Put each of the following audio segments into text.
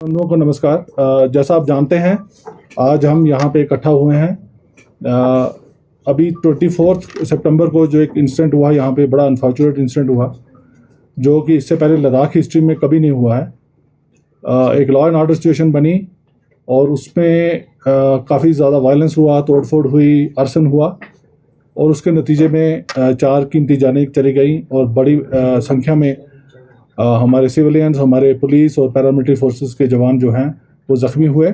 हम लोगों को नमस्कार। जैसा आप जानते हैं, आज हम यहाँ पे इकट्ठा हुए हैं। अभी 24 सितंबर को जो एक इंसिडेंट हुआ यहाँ पे, बड़ा अनफॉर्चुनेट इंसिडेंट हुआ, जो कि इससे पहले लद्दाख हिस्ट्री में कभी नहीं हुआ है। एक लॉ एंड ऑर्डर सिचुएशन बनी और उसमें काफ़ी ज़्यादा वायलेंस हुआ, तोड़फोड़ हुई, अरसन हुआ और उसके नतीजे में 4 कीमती जानें चली गई और बड़ी संख्या में हमारे सिविलियंस, हमारे पुलिस और पैरामिलिट्री फोर्सेस के जवान जो हैं वो ज़ख्मी हुए।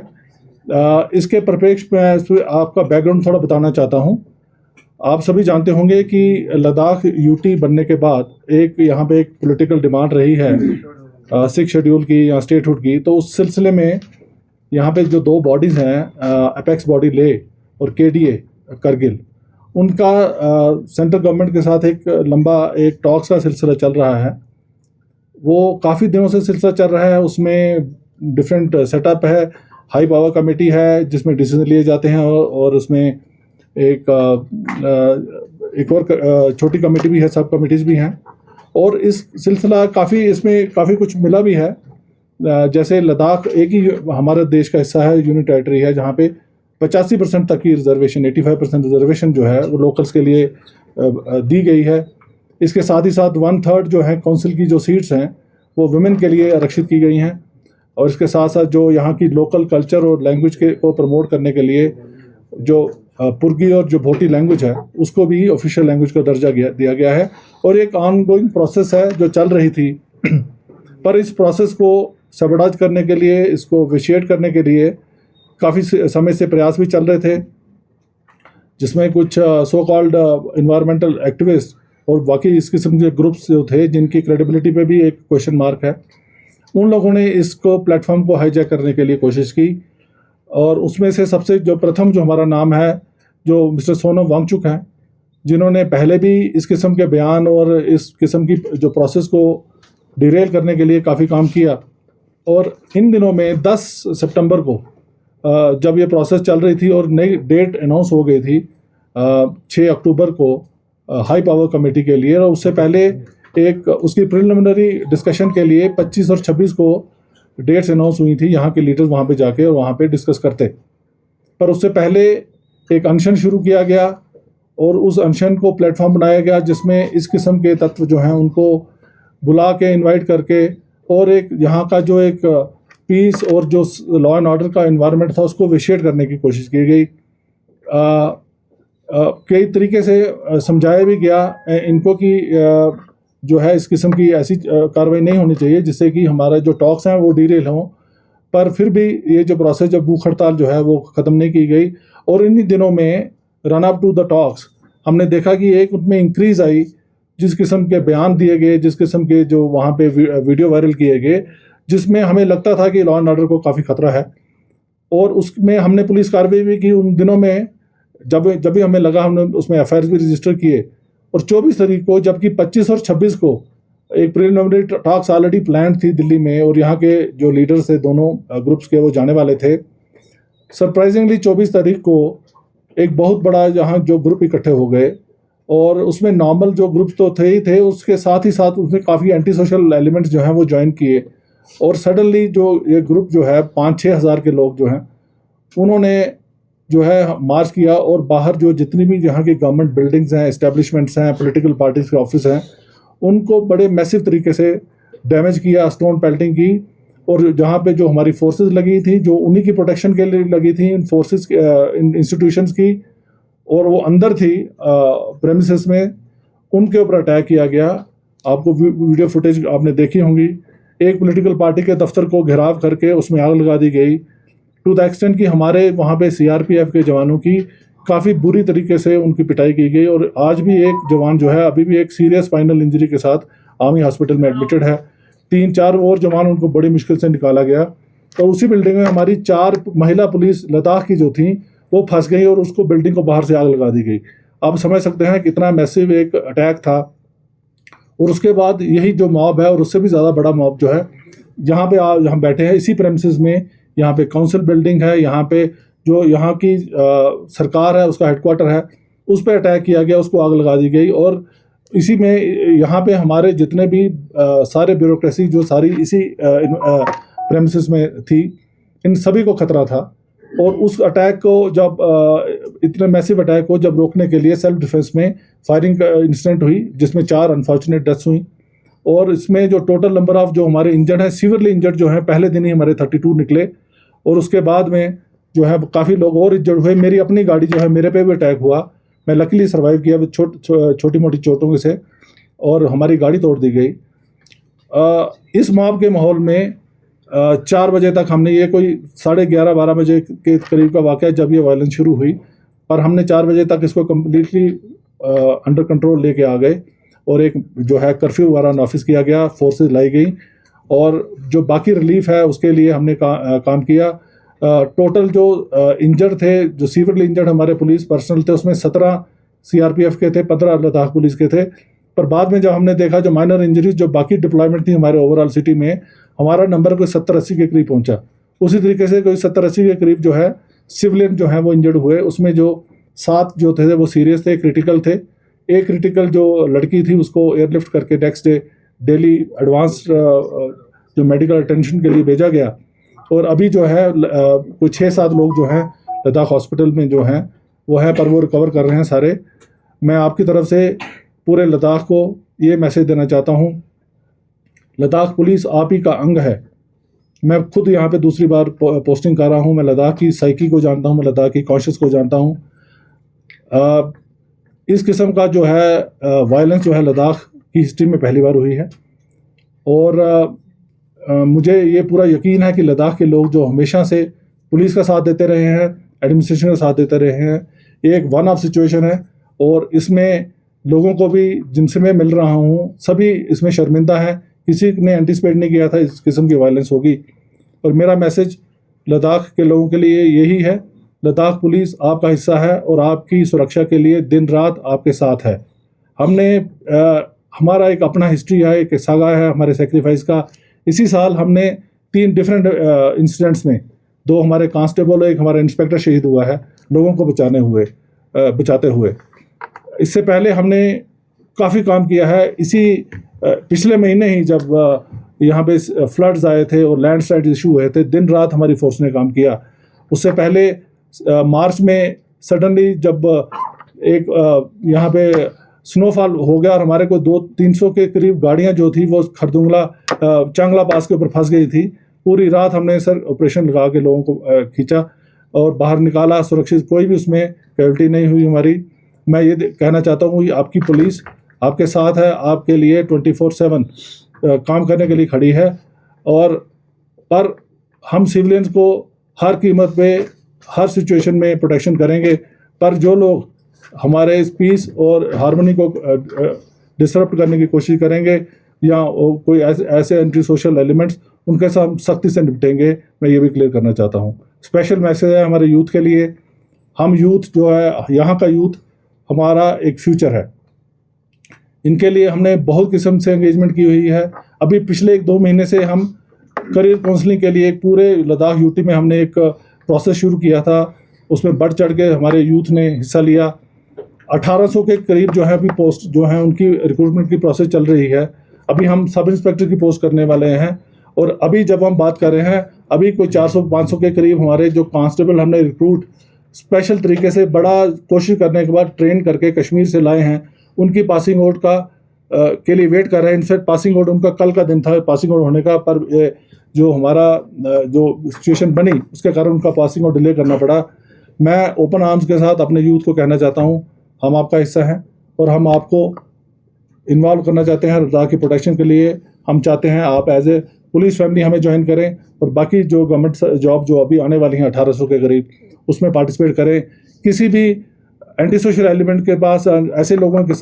इसके परिप्रेक्ष्य में आपका बैकग्राउंड थोड़ा बताना चाहता हूँ। आप सभी जानते होंगे कि लद्दाख यूटी बनने के बाद एक यहाँ पे एक पॉलिटिकल डिमांड रही है 6 शेड्यूल की या स्टेटहुड की। तो उस सिलसिले में यहाँ पे जो 2 बॉडीज़ हैं, अपेक्स बॉडी ले और केडीए करगिल, उनका सेंट्रल गवर्नमेंट के साथ एक लंबा टॉक्स का सिलसिला चल रहा है। वो काफ़ी दिनों से सिलसिला चल रहा है। उसमें डिफरेंट सेटअप है, हाई पावर कमेटी है जिसमें डिसीजन लिए जाते हैं और उसमें एक और छोटी कमेटी भी है, सब कमेटीज़ भी हैं। और इस सिलसिला इसमें काफ़ी कुछ मिला भी है। जैसे लद्दाख एक ही हमारे देश का हिस्सा है, यूनियन टेरिटरी है, जहाँ पे 85% तक की रिजर्वेशन, 85% रिजर्वेशन जो है वो लोकल्स के लिए दी गई है। इसके साथ ही साथ 1/3 जो है काउंसिल की जो सीट्स हैं वो वुमेन के लिए आरक्षित की गई हैं। और इसके साथ साथ जो यहाँ की लोकल कल्चर और लैंग्वेज को प्रमोट करने के लिए जो पुर्गी और जो भोटी लैंग्वेज है उसको भी ऑफिशियल लैंग्वेज का दर्जा दिया गया है। और एक ऑनगोइंग प्रोसेस है जो चल रही थी पर इस प्रोसेस को सबडाज करने के लिए, इसको विशिएट करने के लिए काफ़ी समय से प्रयास भी चल रहे थे, जिसमें कुछ सो कॉल्ड इन्वायरमेंटल एक्टिविस्ट और बाकी इस किस्म के ग्रुप्स जो थे जिनकी क्रेडिबिलिटी पे भी एक क्वेश्चन मार्क है, उन लोगों ने इसको प्लेटफॉर्म को हाईजैक करने के लिए कोशिश की। और उसमें से सबसे जो प्रथम जो हमारा नाम है, जो मिस्टर सोनम वांगचुक हैं, जिन्होंने पहले भी इस किस्म के बयान और इस किस्म की जो प्रोसेस को डिरेल करने के लिए काफ़ी काम किया। और इन दिनों में 10 सितंबर को जब ये प्रोसेस चल रही थी और नई डेट अनाउंस हो गई थी 6 अक्टूबर को हाई पावर कमेटी के लिए, और उससे पहले एक उसकी प्रिलिमिनरी डिस्कशन के लिए 25 और 26 को डेट्स अनाउंस हुई थी। यहाँ के लीडर्स वहाँ पे जाके और वहाँ पे डिस्कस करते। पर उससे पहले एक अनशन शुरू किया गया और उस अनशन को प्लेटफॉर्म बनाया गया जिसमें इस किस्म के तत्व जो हैं उनको बुला के इन्वाइट करके और एक यहाँ का जो एक पीस और जो लॉ एंड ऑर्डर का इन्वायरमेंट था उसको विशिएट करने की कोशिश की गई। कई तरीके से समझाया भी गया इनको कि जो है इस किस्म की ऐसी कार्रवाई नहीं होनी चाहिए जिससे कि हमारा जो टॉक्स हैं वो डीरेल हों। पर फिर भी ये जो प्रोसेस, जब भूख हड़ताल जो है वो ख़त्म नहीं की गई और इन्हीं दिनों में run up to the talks हमने देखा कि एक उनमें इंक्रीज़ आई, जिस किस्म के बयान दिए गए, जिस किस्म के जो वहाँ पे वीडियो वायरल किए गए, जिसमें हमें लगता था कि लॉ एंड ऑर्डर को काफ़ी ख़तरा है। और उसमें हमने पुलिस कार्रवाई भी की उन दिनों में। जब भी हमें लगा, हमने उसमें एफआईआर भी रजिस्टर किए। और 24 तारीख को, जबकि 25 और 26 को एक प्रिलिमिनरी टॉक्स ऑलरेडी प्लान थी दिल्ली में और यहाँ के जो लीडर्स थे दोनों ग्रुप्स के, वो जाने वाले थे। सरप्राइजिंगली 24 तारीख को एक बहुत बड़ा यहाँ जो ग्रुप इकट्ठे हो गए और उसमें नॉर्मल जो ग्रुप्स तो थे ही थे, उसके साथ ही साथ उसमें काफ़ी एंटी सोशल एलिमेंट्स जो हैं वो ज्वाइन किए। और सडनली जो ये ग्रुप जो है 5-6 हज़ार के लोग जो हैं उन्होंने जो है मार्च किया और बाहर जो जितनी भी यहाँ की गवर्नमेंट बिल्डिंग्स हैं, एस्टेब्लिशमेंट्स हैं, पॉलिटिकल पार्टीज़ के ऑफिस हैं, उनको बड़े मैसिव तरीके से डैमेज किया, स्टोन पेल्टिंग की। और जहाँ पे जो हमारी फोर्सेस लगी थी, जो उन्हीं की प्रोटेक्शन के लिए लगी थी, इन फोर्सेस इन इंस्टीट्यूशंस की, और वो अंदर थी प्रेमिसेस में, उनके ऊपर अटैक किया गया। आपको वीडियो फुटेज आपने देखी होंगी। एक पॉलिटिकल पार्टी के दफ्तर को घेराव करके उसमें आग लगा दी गई, टू द एक्सटेंट कि हमारे वहाँ पे सीआरपीएफ के जवानों की काफ़ी बुरी तरीके से उनकी पिटाई की गई। और आज भी एक जवान जो है अभी भी एक सीरियस स्पाइनल इंजरी के साथ आर्मी हॉस्पिटल में एडमिटेड है। 3-4 और जवान उनको बड़ी मुश्किल से निकाला गया। तो उसी बिल्डिंग में हमारी 4 महिला पुलिस लद्दाख की जो थी वो फंस गई और उसको बिल्डिंग को बाहर से आग लगा दी गई। आप समझ सकते हैं कितना मैसिव एक अटैक था। और उसके बाद यही जो मॉब है और उससे भी ज़्यादा बड़ा मॉब जो है, यहाँ पे हम बैठे हैं इसी प्रेमिसेस में, यहाँ पे काउंसिल बिल्डिंग है, यहाँ पे जो यहाँ की सरकार है उसका हेडक्वार्टर है, उस पर अटैक किया गया, उसको आग लगा दी गई। और इसी में यहाँ पे हमारे जितने भी सारे ब्यूरोक्रेसी जो सारी इसी प्रेमिसेस में थी, इन सभी को खतरा था। और उस अटैक को जब इतने मैसिव अटैक को जब रोकने के लिए सेल्फ डिफेंस में फायरिंग इंसिडेंट हुई, जिसमें 4 अनफॉर्चुनेट डेथ्स हुई। और इसमें जो टोटल नंबर ऑफ जो हमारे इंजर्ड हैं, सीवियरली इंजर्ड जो हैं, पहले दिन ही हमारे 32 निकले। और उसके बाद में जो है काफ़ी लोग और इंजर्ड हुए। मेरी अपनी गाड़ी जो है, मेरे पे भी अटैक हुआ, मैं लकीली सर्वाइव किया विद छोटी मोटी चोटों से, और हमारी गाड़ी तोड़ दी गई। इस मॉब के माहौल में 4 बजे तक हमने, ये कोई 11:30-12 बजे के करीब का वाक़या जब ये वायलेंस शुरू हुई, पर हमने 4 बजे तक इसको कम्प्लीटली अंडर कंट्रोल लेके आ गए। और एक जो है कर्फ्यू वगैरह नॉफिस किया गया, फोर्सेस लाई गई, और जो बाकी रिलीफ है उसके लिए हमने काम किया। टोटल जो इंजर्ड थे, जो सीवियरली इंजर्ड हमारे पुलिस पर्सनल थे, उसमें 17 सीआरपीएफ के थे, 15 लद्दाख पुलिस के थे। पर बाद में जब हमने देखा जो माइनर इंजरीज जो बाकी डिप्लॉयमेंट थी हमारे ओवरऑल सिटी में, हमारा नंबर कोई 70-80 के करीब पहुंचा। उसी तरीके से कोई 70-80 के करीब जो है सिविलियन जो है वो इंजर्ड हुए। उसमें जो 7 जो थे वो सीरियस थे, क्रिटिकल थे। एक क्रिटिकल जो लड़की थी उसको एयरलिफ्ट करके नेक्स्ट डे दिल्ली एडवांस जो मेडिकल अटेंशन के लिए भेजा गया। और अभी जो है कोई 6-7 लोग जो हैं लद्दाख हॉस्पिटल में जो हैं वो है, पर वो रिकवर कर रहे हैं सारे। मैं आपकी तरफ से पूरे लद्दाख को ये मैसेज देना चाहता हूँ, लद्दाख पुलिस आप ही का अंग है। मैं खुद यहाँ पे दूसरी बार पोस्टिंग कर रहा हूँ। मैं लद्दाख की साइकी को जानता हूँ, मैं लद्दाख की कॉन्शियस को जानता हूँ। इस किस्म का जो है वायलेंस जो है लद्दाख की हिस्ट्री में पहली बार हुई है। और मुझे ये पूरा यकीन है कि लद्दाख के लोग जो हमेशा से पुलिस का साथ देते रहे हैं, एडमिनिस्ट्रेशन का साथ देते रहे हैं, ये एक वन ऑफ सिचुएशन है। और इसमें लोगों को भी जिनसे मैं मिल रहा हूँ सभी इसमें शर्मिंदा हैं। किसी ने एंटिसिपेट नहीं किया था इस किस्म की वायलेंस होगी। और मेरा मैसेज लद्दाख के लोगों के लिए यही है, लद्दाख पुलिस आपका हिस्सा है और आपकी सुरक्षा के लिए दिन रात आपके साथ है। हमने हमारा एक अपना हिस्ट्री है, एक सागा है हमारे सेक्रीफाइस का। इसी साल हमने 3 डिफरेंट इंसिडेंट्स में 2 हमारे कांस्टेबल और 1 हमारा इंस्पेक्टर शहीद हुआ है लोगों को बचाते हुए। इससे पहले हमने काफ़ी काम किया है। इसी पिछले महीने ही जब यहाँ पे फ्लड्स आए थे और लैंडस्लाइड इशू हुए थे, दिन रात हमारी फोर्स ने काम किया। उससे पहले मार्च में सडनली जब एक यहाँ पे स्नोफॉल हो गया और हमारे को 200-300 के करीब गाड़ियाँ जो थी वो खरदुंगला चांगला पास के ऊपर फंस गई थी। पूरी रात हमने सर ऑपरेशन लगा के लोगों को खींचा और बाहर निकाला सुरक्षित, कोई भी उसमें कैजुअल्टी नहीं हुई हमारी। मैं ये कहना चाहता हूँ कि आपकी पुलिस आपके साथ है, आपके लिए 24/7 काम करने के लिए खड़ी है। और पर हम सिविलियंस को हर कीमत पे हर सिचुएशन में प्रोटेक्शन करेंगे। पर जो लोग हमारे इस पीस और हार्मनी को डिसरप्ट करने की कोशिश करेंगे या कोई ऐसे एंटी सोशल एलिमेंट्स, उनके साथ हम सख्ती से निपटेंगे। मैं ये भी क्लियर करना चाहता हूँ। स्पेशल मैसेज है हमारे यूथ के लिए। हम यूथ जो है, यहाँ का यूथ हमारा एक फ्यूचर है। इनके लिए हमने बहुत किस्म से एंगेजमेंट की हुई है। अभी पिछले 1-2 महीने से हम करियर काउंसलिंग के लिए पूरे लद्दाख यूटी में हमने एक प्रोसेस शुरू किया था। उसमें बढ़ चढ़ के हमारे यूथ ने हिस्सा लिया। 1800 के करीब जो है अभी पोस्ट जो हैं उनकी रिक्रूटमेंट की प्रोसेस चल रही है। अभी हम सब इंस्पेक्टर की पोस्ट करने वाले हैं। और अभी जब हम बात कर रहे हैं, अभी कोई 400-500 के करीब हमारे जो कांस्टेबल हमने रिक्रूट स्पेशल तरीके से बड़ा कोशिश करने के बाद ट्रेन करके कश्मीर से लाए हैं। उनकी पासिंग आउट के लिए वेट कर रहे हैं। इनफैक्ट पासिंग आउट उनका कल का दिन था पासिंग आउट होने का, पर जो हमारा जो सिचुएशन बनी उसके कारण उनका पासिंग आउट डिले करना पड़ा। मैं ओपन आर्म्स के साथ अपने यूथ को कहना चाहता हूँ, हम आपका हिस्सा हैं और हम आपको इन्वॉल्व करना चाहते हैं लद्दाख की प्रोटेक्शन के लिए। हम चाहते हैं आप एज ए पुलिस फैमिली हमें ज्वाइन करें और बाकी जो गवर्नमेंट जॉब जो अभी आने वाली हैं 1800 के करीब, उसमें पार्टिसिपेट करें। किसी भी एंटी सोशल एलिमेंट के पास ऐसे लोगों की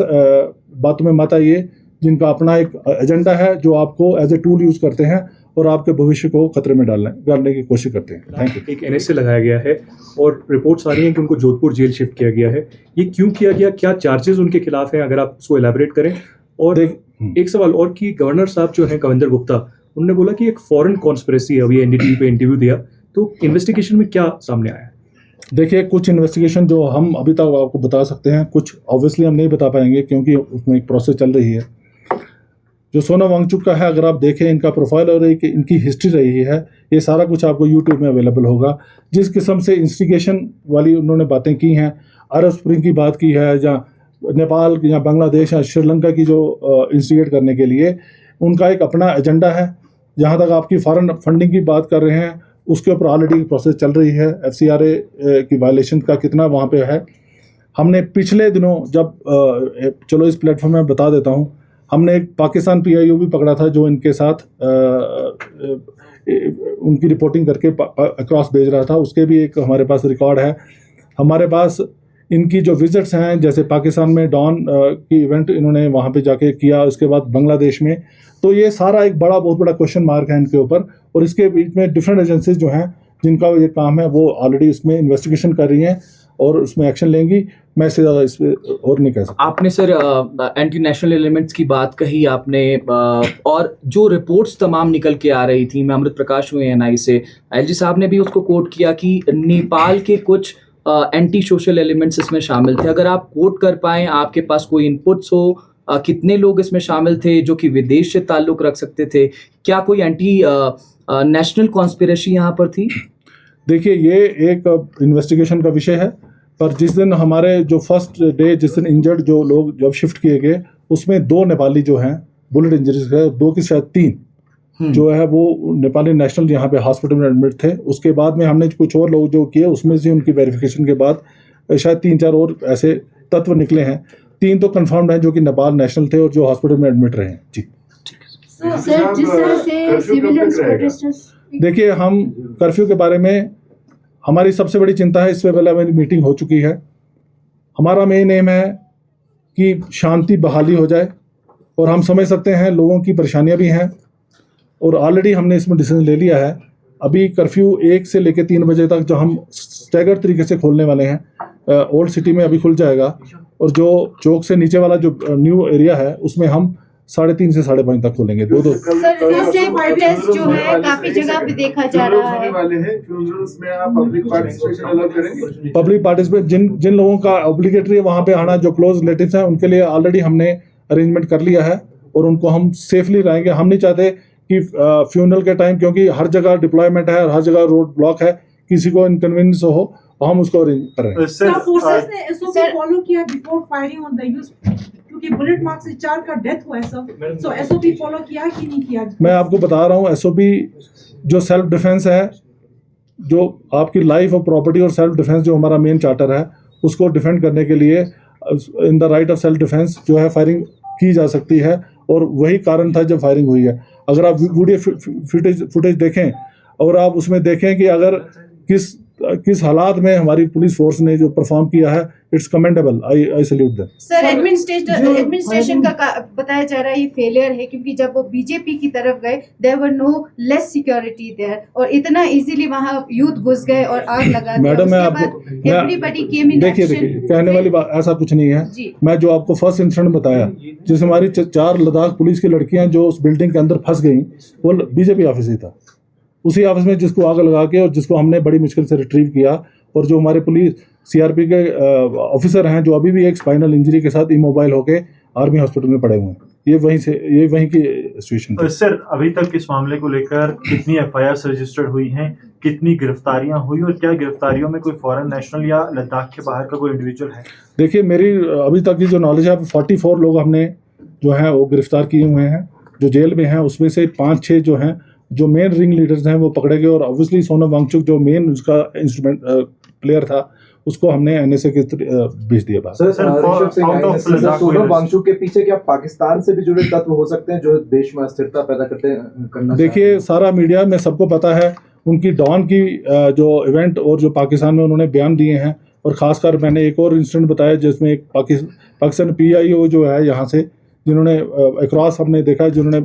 बातों में मत आइए जिनका अपना एक एजेंडा है, जो आपको एज ए टूल यूज़ करते हैं और आपके भविष्य को खतरे में डालने की कोशिश करते हैं। Thank you. एक NSA लगाया गया है और रिपोर्ट्स आ रही हैं कि उनको जोधपुर जेल शिफ्ट किया गया है। ये क्यों किया गया, क्या चार्जेस उनके खिलाफ हैं, अगर आप उसको एलैबोरेट करें। और एक सवाल और कि गवर्नर साहब जो हैं कविंदर गुप्ता, उन्होंने बोला कि एक फॉरेन कॉन्स्पिरेसी है। अभी NDTV पे इंटरव्यू दिया, तो इन्वेस्टिगेशन में क्या सामने आया है? देखिए, कुछ इन्वेस्टिगेशन जो हम अभी तक आपको बता सकते हैं, कुछ ऑब्वियसली हम नहीं बता पाएंगे क्योंकि उसमें एक प्रोसेस चल रही है। जो सोनम वांगचुक का है, अगर आप देखें इनका प्रोफाइल और एक इनकी हिस्ट्री रही है, ये सारा कुछ आपको यूट्यूब में अवेलेबल होगा। जिस किस्म से इंस्टिगेशन वाली उन्होंने बातें की हैं, अरब स्प्रिंग की बात की है, या नेपाल या बांग्लादेश या श्रीलंका की जो इंस्टिगेट करने के लिए उनका एक अपना एजेंडा है। जहाँ तक आपकी फॉरेन फंडिंग की बात कर रहे हैं, उसके ऊपर ऑलरेडी प्रोसेस चल रही है। FCRA की वायलेशन का कितना वहाँ पे है। हमने पिछले दिनों जब चलो इस प्लेटफॉर्म में बता देता हूँ, हमने एक पाकिस्तान PIO भी पकड़ा था जो इनके साथ उनकी रिपोर्टिंग करके अक्रॉस भेज रहा था। उसके भी एक हमारे पास रिकॉर्ड है। हमारे पास इनकी जो विजिट्स हैं, जैसे पाकिस्तान में डॉन की इवेंट इन्होंने वहाँ पे जाके किया, उसके बाद बांग्लादेश में, तो ये सारा एक बहुत बड़ा क्वेश्चन मार्क है इनके ऊपर। और इसके बीच में डिफरेंट एजेंसीज जो हैं जिनका ये काम है वो ऑलरेडी इसमें इन्वेस्टिगेशन कर रही हैं और उसमें एक्शन लेंगी। मैं इससे ज़्यादा इस पर और नहीं कह सकता। आपने सर एंटी नेशनल एलिमेंट्स की बात कही आपने, और जो रिपोर्ट्स तमाम निकल के आ रही थी, मैं अमृत प्रकाश हुए NI से, LG साहब ने भी उसको कोट किया कि नेपाल के कुछ एंटी सोशल एलिमेंट्स इसमें शामिल थे। अगर आप कोट कर पाएँ, आपके पास कोई इनपुट्स हो, कितने लोग इसमें शामिल थे जो कि विदेश से ताल्लुक़ रख सकते थे, क्या कोई एंटी नेशनल कॉन्स्पिरेसी यहाँ पर थी? देखिए, ये एक इन्वेस्टिगेशन का विषय है, पर जिस दिन हमारे जो फर्स्ट डे जिस दिन इंजर्ड जो लोग जब शिफ्ट किए गए, उसमें 2 नेपाली जो हैं बुलेट इंजरीज है, 2 की शायद 3 जो है वो नेपाली नेशनल यहाँ पे हॉस्पिटल में एडमिट थे। उसके बाद में हमने कुछ और लोग जो किए, उसमें से उनकी वेरिफिकेशन के बाद शायद 3-4 और ऐसे तत्व निकले हैं। 3 तो कंफर्म्ड हैं जो कि नेपाल नेशनल थे और जो हॉस्पिटल में एडमिट रहे हैं। जी सर, जिस तरह से सिविलियंस प्रोटेस्टर्स, देखिए, हम कर्फ्यू के बारे में हमारी सबसे बड़ी चिंता है। इससे पहले हमारी मीटिंग हो चुकी है। हमारा मेन एम है कि शांति बहाली हो जाए, और हम समझ सकते हैं लोगों की परेशानियां भी हैं, और ऑलरेडी हमने इसमें डिसीजन ले लिया है। अभी कर्फ्यू 1 से लेकर 3 बजे तक जो हम स्टैगर तरीके से खोलने वाले हैं, ओल्ड सिटी में अभी खुल जाएगा, और जो चौक से नीचे वाला जो न्यू एरिया है उसमें हम 3:30 से 5:30 तक खोलेंगे। 2-2 सर, इससे प्रोटेस्ट जो है काफी जगह पे देखा जा रहा है। पब्लिक पार्टिसिपेट जिन लोगों का ऑब्लिगेटरी है वहाँ पे आना, जो क्लोज रिलेटिव्स हैं, उनके लिए ऑलरेडी हमने अरेंजमेंट कर लिया है और उनको हम सेफली रहेंगे। हम नहीं चाहते कि फ्यूनरल के टाइम, क्योंकि हर जगह डिप्लॉयमेंट है और हर जगह रोड ब्लॉक है, किसी को इनकन्वीनियंस हो, हम उसको अरेंज करें। फोर्सेस ने SOP फॉलो किया before firing on the use, क्योंकि बुलेट मार्क से 4 का डेथ हुआ है सर। सो SOP फॉलो किया कि नहीं किया? मैं आपको बता रहा हूँ, SOP जो सेल्फ डिफेंस है, जो आपकी लाइफ और प्रॉपर्टी और सेल्फ डिफेंस जो हमारा मेन चार्टर है, उसको डिफेंड करने के लिए in the right of self defence जो है फायरिंग की जा सकती है, और वही कारण था जब फायरिंग हुई है। अगर आप वीडियो फुटेज देखें और आप उसमें देखें कि अगर किस हालात में हमारी पुलिस फोर्स ने जो परफॉर्म किया है, it's commendable. I salute them. Sir, administration का बताया जा रहा है ये फेलियर है, क्योंकि जब वो बीजेपी की तरफ गए, there were no less security there, और इतना इजीली वहां यूथ घुस गए और आग लगा दी। मैडम, मैं आपको एवरीबॉडी केम इन देखिए कहने वाली बात ऐसा कुछ नहीं है। मैं जो आपको फर्स्ट इंसिडेंट बताया, जिसमें हमारी 4 लद्दाख पुलिस की लड़कियां जो उस बिल्डिंग के अंदर फंस गई, वो बीजेपी ऑफिस ही था। उसी ऑफिस में जिसको आग लगा के और जिसको हमने बड़ी मुश्किल से रिट्रीव किया, और जो हमारे पुलिस CRP के ऑफिसर हैं जो अभी भी एक स्पाइनल इंजरी के साथ इमोबाइल होके आर्मी हॉस्पिटल में पड़े हुए हैं, ये वहीं की सिचुएशन थी। सर, अभी तक इस मामले को लेकर कितनी FIRs रजिस्टर्ड हुई हैं, कितनी गिरफ्तारियां हुई, और क्या गिरफ्तारियों में कोई फॉरेन नेशनल या लद्दाख के बाहर का कोई इंडिविजुअल है? देखिए, मेरी अभी तक की जो नॉलेज है, 44 लोग हमने जो है वो गिरफ्तार किए हुए हैं जो जेल में हैं। उसमें से 5-6 जो हैं जो मेन रिंग लीडर्स हैं वो पकड़े गए, और ऑब्वियसली सोनम वांगचुक जो मेन उसका इंस्ट्रूमेंट प्लेयर था, उसको हमने NSA के भेज दिया बाहर। सोनम वांगचुक के पीछे क्या पाकिस्तान से भी जुड़े तत्व हो सकते हैं जो देश में अस्थिरता पैदा करना? देखिए, सारा मीडिया में सबको पता है उनकी डॉन की जो इवेंट और जो पाकिस्तान में उन्होंने बयान दिए हैं, और ख़ासकर मैंने एक और इंसिडेंट बताया जिसमें एक पाकिस्तान PIO जो है यहाँ से, जिन्होंने अक्रॉस हमने देखा, जिन्होंने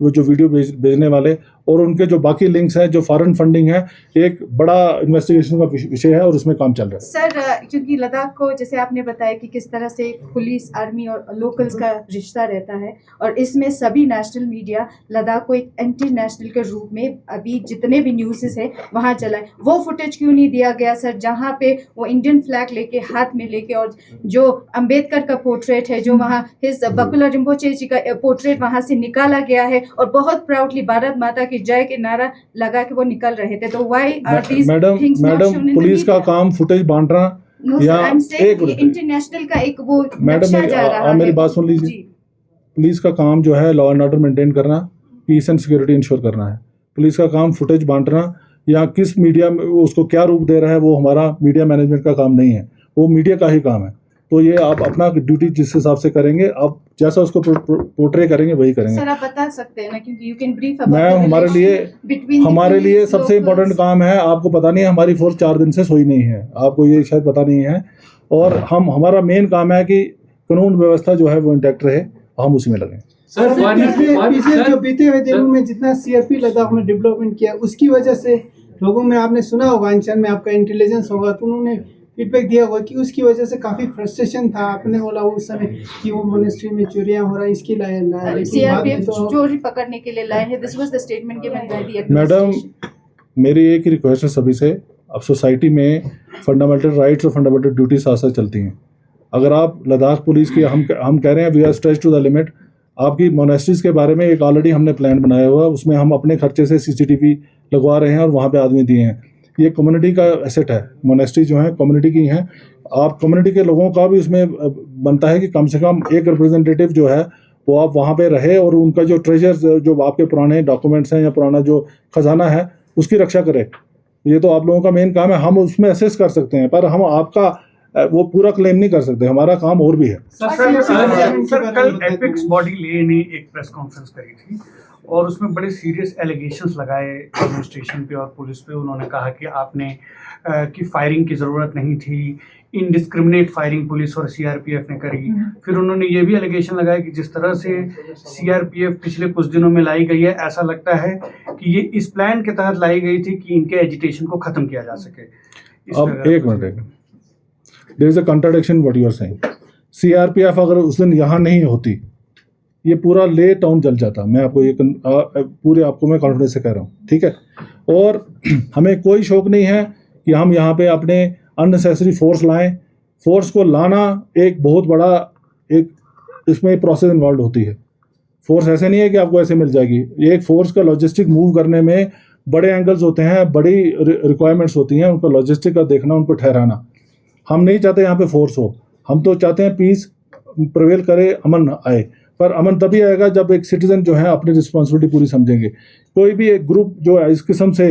वो जो वीडियो भेजने वाले और उनके जो बाकी लिंक्स हैं, जो फॉरेन फंडिंग है, एक बड़ा इन्वेस्टिगेशन का विषय है और उसमें काम चल रहा है। सर, क्योंकि लद्दाख को जैसे आपने बताया कि किस तरह से पुलिस, आर्मी और लोकल्स का रिश्ता रहता है, और इसमें सभी नेशनल मीडिया लद्दाख को एक एंटी नेशनल के रूप में अभी जितने भी न्यूज़ है वहाँ चलाए, वो फुटेज क्यों नहीं दिया गया सर, जहाँ पे वो इंडियन फ्लैग लेके हाथ में लेके, और जो अंबेडकर का पोर्ट्रेट है, जो वहाँ हिज बकुला रिम्पोचे जी का पोर्ट्रेट वहाँ से निकाला गया है और बहुत प्राउडली भारत माता की जय के नारा लगा के वो निकल रहे थे, तो why are these things not shown in the police का काम फुटेज बांटना या एक इंटरनेशनल का एक वो मैडम नक्शा जा रहा है। मेरी बात सुन लीजिए। जी। पुलिस का काम जो है लॉ एंड ऑर्डर मेंटेन करना, पीस एंड सिक्योरिटी इंश्योर करना है। पुलिस का काम फुटेज बांटना या किस मीडिया में उसको क्या रूप दे रहा है, वो हमारा मीडिया मैनेजमेंट का काम नहीं है, वो मीडिया का ही काम है। तो ये आप अपना ड्यूटी जिस हिसाब से करेंगे, आप जैसा उसको पोर्ट्रे करेंगे वही करेंगे। सर, आप बता सकते हैं ना, क्योंकि यू कैन ब्रीफ मैम, हमारे लिए सबसे इम्पोर्टेंट काम है, आपको पता नहीं है, हमारी फोर्स 4 दिन से सोई नहीं है, आपको ये शायद पता नहीं है, और हमारा मेन काम है कि कानून व्यवस्था जो है वो इंटैक्ट रहे, हम उसी में लगे। सर, पिछले जो बीते हुए दिनों में जितना सीआरपी लद्दाख में डेवलपमेंट किया, उसकी वजह से लोगों में, आपने सुना होगा, अंचल में आपका इंटेलिजेंस होगा, तो उन्होंने फीडबैक दिया होगा कि उसकी वजह से काफी फ्रस्ट्रेशन था। आपने बोला उस समय कि वो मोनेस्ट्री में चोरियां हो रहा है, इसकी लाया, सीआरपीएफ चोरी पकड़ने के लिए लाए हैं। This was the statement given by the madam, मेरी एक ही रिक्वेस्ट है सभी से, अब सोसाइटी में फंडामेंटल राइट्स और फंडामेंटल ड्यूटी साथ साथ चलती हैं। अगर आप लद्दाख पुलिस की, हम कह रहे हैं we are stretched to the limit, आपकी मोनेस्ट्रीज के बारे में एक ऑलरेडी हमने प्लान बनाया हुआ है, उसमें हम अपने खर्चे से CCTV लगवा रहे हैं और वहाँ पे आदमी दिए हैं। ये कम्युनिटी का एसेट है, मोनेस्ट्री जो है कम्युनिटी की हैं, आप कम्युनिटी के लोगों का भी उसमें बनता है कि कम से कम एक रिप्रेजेंटेटिव जो है वो आप वहाँ पे रहे और उनका जो ट्रेजर्स, जो आपके पुराने डॉक्यूमेंट्स हैं या पुराना जो खजाना है, उसकी रक्षा करे। ये तो आप लोगों का मेन काम है, हम उसमें असेस कर सकते हैं, पर हम आपका वो पूरा क्लेम नहीं कर सकते, हमारा काम और भी है। सर, कल एपिक्स बॉडी ले ने एक प्रेस कॉन्फ्रेंस करी थी और उसमें बड़े सीरियस एलिगेशंस लगाए एडमिनिस्ट्रेशन पे और पुलिस पे। उन्होंने कहा कि आपने कि फायरिंग की ज़रूरत नहीं थी, इनडिस्क्रिमिनेट फायरिंग पुलिस और सीआरपीएफ ने करी। फिर उन्होंने ये भी एलिगेशन लगाया कि जिस तरह से सीआरपीएफ पिछले कुछ दिनों में लाई गई है, ऐसा लगता है कि ये इस प्लान के तहत लाई गई थी कि इनके एजिटेशन को ख़त्म किया जा सके। अब एक minute, there is a contradiction what you are saying. CRPF अगर उस दिन यहाँ नहीं होती, ये पूरा ले टाउन जल जाता। मैं आपको ये पूरे आपको मैं कॉन्फिडेंस से कह रहा हूँ, ठीक है। और हमें कोई शौक नहीं है कि हम यहाँ पे अपने अननेसेसरी फोर्स लाएं। फोर्स को लाना एक बहुत बड़ा एक इसमें प्रोसेस इन्वॉल्व होती है। फोर्स ऐसे नहीं है कि आपको ऐसे मिल जाएगी। एक फोर्स का लॉजिस्टिक मूव करने में बड़े एंगल्स होते हैं, बड़ी रिक्वायरमेंट्स होती हैं, उनका लॉजिस्टिक का देखना, उनको ठहराना। हम नहीं चाहते यहाँ पे फोर्स हो, हम तो चाहते हैं पीस प्रिवेल करे, अमन आए। पर अमन तभी आएगा जब एक सिटीजन जो है अपनी रिस्पॉन्सिबिलिटी पूरी समझेंगे। कोई भी एक ग्रुप जो है इस किस्म से,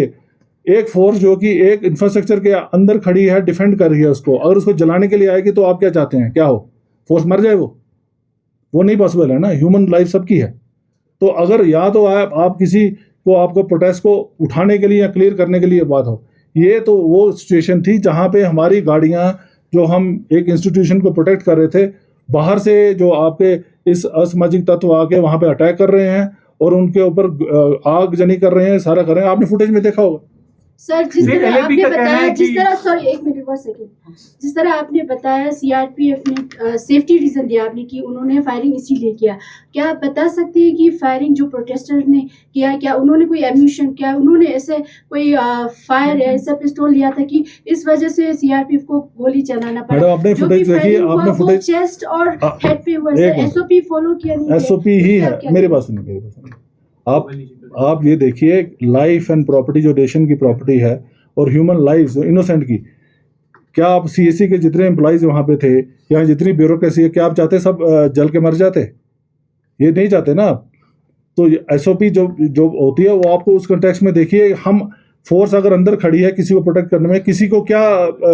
एक फोर्स जो कि एक इंफ्रास्ट्रक्चर के अंदर खड़ी है, डिफेंड कर रही है उसको, अगर उसको जलाने के लिए आएगी तो आप क्या चाहते हैं, क्या हो, फोर्स मर जाए? वो नहीं पॉसिबल है ना, ह्यूमन लाइफ सबकी है। तो अगर या तो आप किसी को, आपको प्रोटेस्ट को उठाने के लिए या क्लियर करने के लिए बात हो, ये तो वो सिचुएशन थी जहाँ पे हमारी गाड़ियाँ, जो हम एक इंस्टीट्यूशन को प्रोटेक्ट कर रहे थे, बाहर से जो आपके इस असामाजिक तत्व आके वहाँ पे अटैक कर रहे हैं और उनके ऊपर आगजनी कर रहे हैं, सारा कर रहे हैं। आपने फुटेज में देखा होगा सर, जिस तरह आपने बताया, जिस तरह आपने बताया सीआरपीएफ ने सेफ्टी रीजन दिया आपने कि उन्होंने फायरिंग इसीलिए किया। क्या आप बता सकते हैं कि फायरिंग जो प्रोटेस्टर ने किया, क्या उन्होंने कोई एम्यूशन, क्या उन्होंने ऐसे कोई फायर या ऐसा पिस्तौल लिया था कि इस वजह से सीआरपीएफ को गोली चलाना पड़ा? आपने फुटेज देखी, आपने फुटेज चेस्ट और हेड पे हुआ, एसओपी फॉलो किया नहीं? एसओपी ही है। मेरे पास सुनिए, आप ये देखिए, लाइफ एंड प्रॉपर्टी जो नेशन की प्रॉपर्टी है और ह्यूमन लाइफ इनोसेंट की, क्या आप सीएससी के जितने एम्प्लॉइज वहाँ पे थे या जितनी ब्यूरोक्रेसी है, क्या आप चाहते सब जल के मर जाते? ये नहीं चाहते ना आप। तो एसओपी जो होती है वो आपको उस कंटेक्स्ट में देखिए। हम फोर्स अगर अंदर खड़ी है किसी को प्रोटेक्ट करने में, किसी को क्या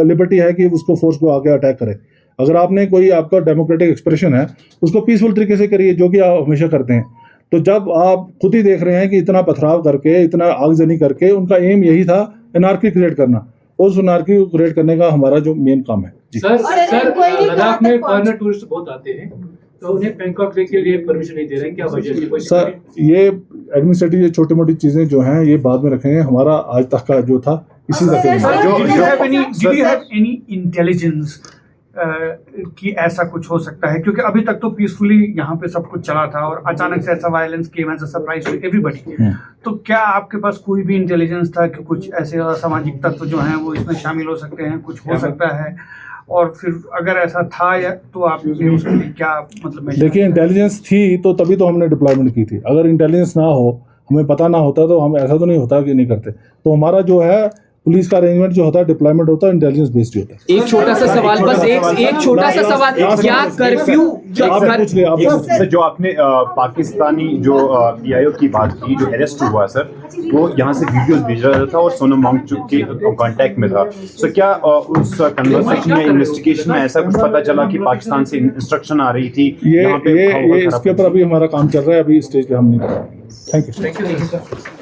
लिबर्टी है कि उसको फोर्स को आके अटैक करे? अगर आपने कोई आपका डेमोक्रेटिक एक्सप्रेशन है, उसको पीसफुल तरीके से करिए, जो कि आप हमेशा करते हैं। तो जब आप खुद ही देख रहे हैं कि इतना पथराव करके, इतना आगजनी करके, उनका एम यही था एनार्की क्रिएट करना, उस एनार्की को क्रिएट करने का हमारा जो मेन काम है। सर, लद्दाख में फॉरेनर टूरिस्ट बहुत आते हैं, तो उन्हें बैंकॉक वे के लिए परमिशन नहीं दे रहे हैं, क्या वजह है? कोई सर ये एडमिनिस्ट्रेटिव ये छोटी मोटी चीज़ें जो हैं ये बाद में रखेंगे, हमारा आज तक का जो था इसी तक Did you have any intelligence कि ऐसा कुछ हो सकता है? क्योंकि अभी तक तो पीसफुली यहाँ पे सब कुछ चला था और अचानक से ऐसा violence came as a surprise to everybody. तो क्या आपके पास कोई भी इंटेलिजेंस था कि कुछ ऐसे असामाजिक तत्व जो हैं वो इसमें शामिल हो सकते हैं, कुछ हो सकता है? और फिर अगर ऐसा था या तो आपने उसके लिए क्या मतलब? देखिए इंटेलिजेंस थी तो तभी तो हमने डिप्लॉयमेंट की थी। अगर इंटेलिजेंस ना हो, हमें पता ना होता तो हम ऐसा तो नहीं होता कि नहीं करते। तो हमारा जो है पुलिस का अरेंजमेंट जो होता है डिप्लॉयमेंट होता है इंटेलिजेंस बेस्ड होता है। एक छोटा सा सवाल, बस एक छोटा सा सवाल, क्या कर्फ्यू सर जो आपने पाकिस्तानी जो पीआईओ की बात की जो अरेस्ट हुआ सर, वो यहाँ से वीडियोस भेज रहा था और सोनम वांगचुक के कांटेक्ट में था। सो क्या उस कन्वर्सेशन या इन्वेस्टिगेशन में ऐसा कुछ पता चला कि पाकिस्तान से इंस्ट्रक्शन आ रही थी? ये इसके ऊपर अभी हमारा काम चल रहा है, अभी स्टेज पे हम नहीं कर रहे। Thank you.